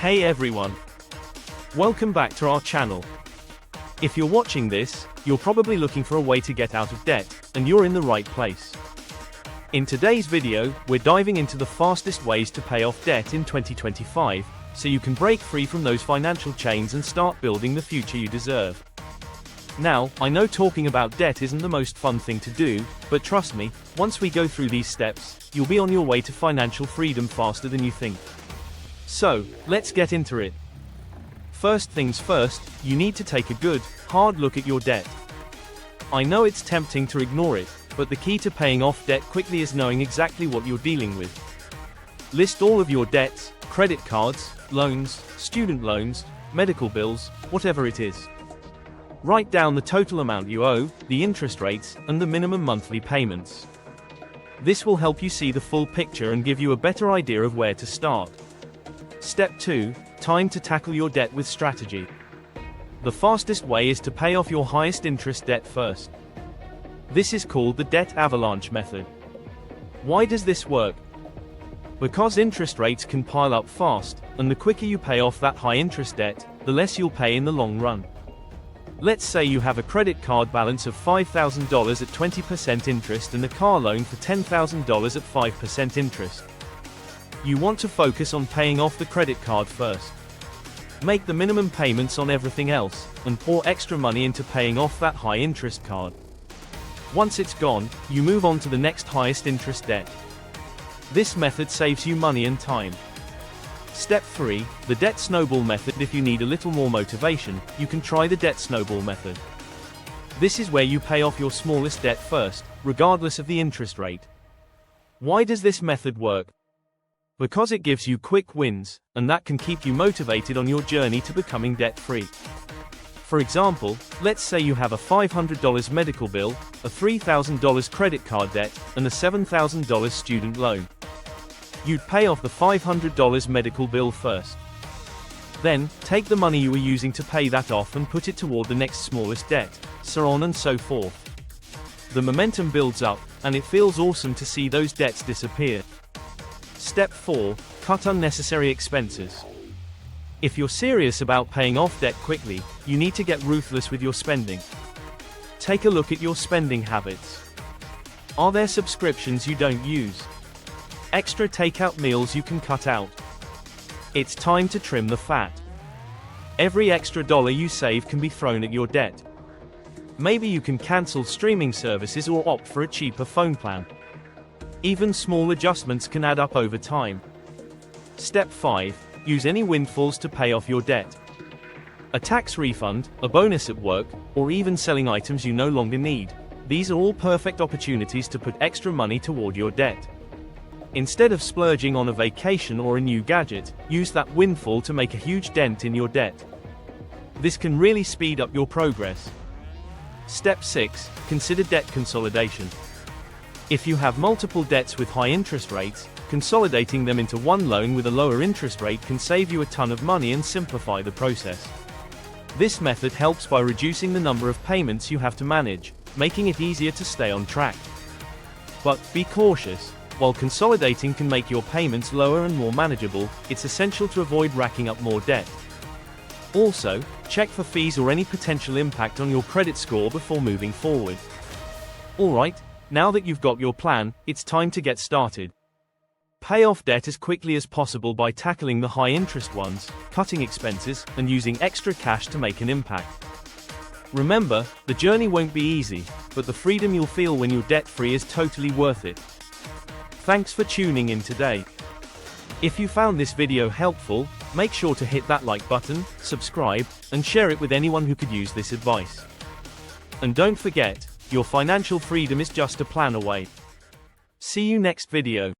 Hey everyone! Welcome back to our channel. If you're watching this, you're probably looking for a way to get out of debt, and you're in the right place. In today's video, we're diving into the fastest ways to pay off debt in 2025, so you can break free from those financial chains and start building the future you deserve. Now, I know talking about debt isn't the most fun thing to do, but trust me, once we go through these steps, you'll be on your way to financial freedom faster than you think. So, let's get into it. First things first, you need to take a good, hard look at your debt. I know it's tempting to ignore it, but the key to paying off debt quickly is knowing exactly what you're dealing with. List all of your debts, credit cards, loans, student loans, medical bills, whatever it is. Write down the total amount you owe, the interest rates, and the minimum monthly payments. This will help you see the full picture and give you a better idea of where to start. Step 2. Time to tackle your debt with strategy. The fastest way is to pay off your highest interest debt first. This is called the debt avalanche method. Why does this work? Because interest rates can pile up fast, and the quicker you pay off that high interest debt, the less you'll pay in the long run. Let's say you have a credit card balance of $5,000 at 20% interest and a car loan for $10,000 at 5% interest. You want to focus on paying off the credit card first. Make the minimum payments on everything else, and pour extra money into paying off that high interest card. Once it's gone, you move on to the next highest interest debt. This method saves you money and time. Step 3. The debt snowball method. If you need a little more motivation, you can try the debt snowball method. This is where you pay off your smallest debt first, regardless of the interest rate. Why does this method work? Because it gives you quick wins, and that can keep you motivated on your journey to becoming debt-free. For example, let's say you have a $500 medical bill, a $3,000 credit card debt, and a $7,000 student loan. You'd pay off the $500 medical bill first. Then, take the money you were using to pay that off and put it toward the next smallest debt, so on and so forth. The momentum builds up, and it feels awesome to see those debts disappear. Step 4. Cut unnecessary expenses. If you're serious about paying off debt quickly, you need to get ruthless with your spending. Take a look at your spending habits. Are there subscriptions you don't use? Extra takeout meals you can cut out? It's time to trim the fat. Every extra dollar you save can be thrown at your debt. Maybe you can cancel streaming services or opt for a cheaper phone plan. Even small adjustments can add up over time. Step 5. Use any windfalls to pay off your debt. A tax refund, a bonus at work, or even selling items you no longer need. These are all perfect opportunities to put extra money toward your debt. Instead of splurging on a vacation or a new gadget, use that windfall to make a huge dent in your debt. This can really speed up your progress. Step 6. Consider debt consolidation. If you have multiple debts with high interest rates, consolidating them into one loan with a lower interest rate can save you a ton of money and simplify the process. This method helps by reducing the number of payments you have to manage, making it easier to stay on track. But be cautious. While consolidating can make your payments lower and more manageable, it's essential to avoid racking up more debt. Also, check for fees or any potential impact on your credit score before moving forward. Alright, now that you've got your plan, it's time to get started. Pay off debt as quickly as possible by tackling the high interest ones, cutting expenses, and using extra cash to make an impact. Remember, the journey won't be easy, but the freedom you'll feel when you're debt-free is totally worth it. Thanks for tuning in today. If you found this video helpful, make sure to hit that like button, subscribe, and share it with anyone who could use this advice. And don't forget, your financial freedom is just a plan away. See you next video.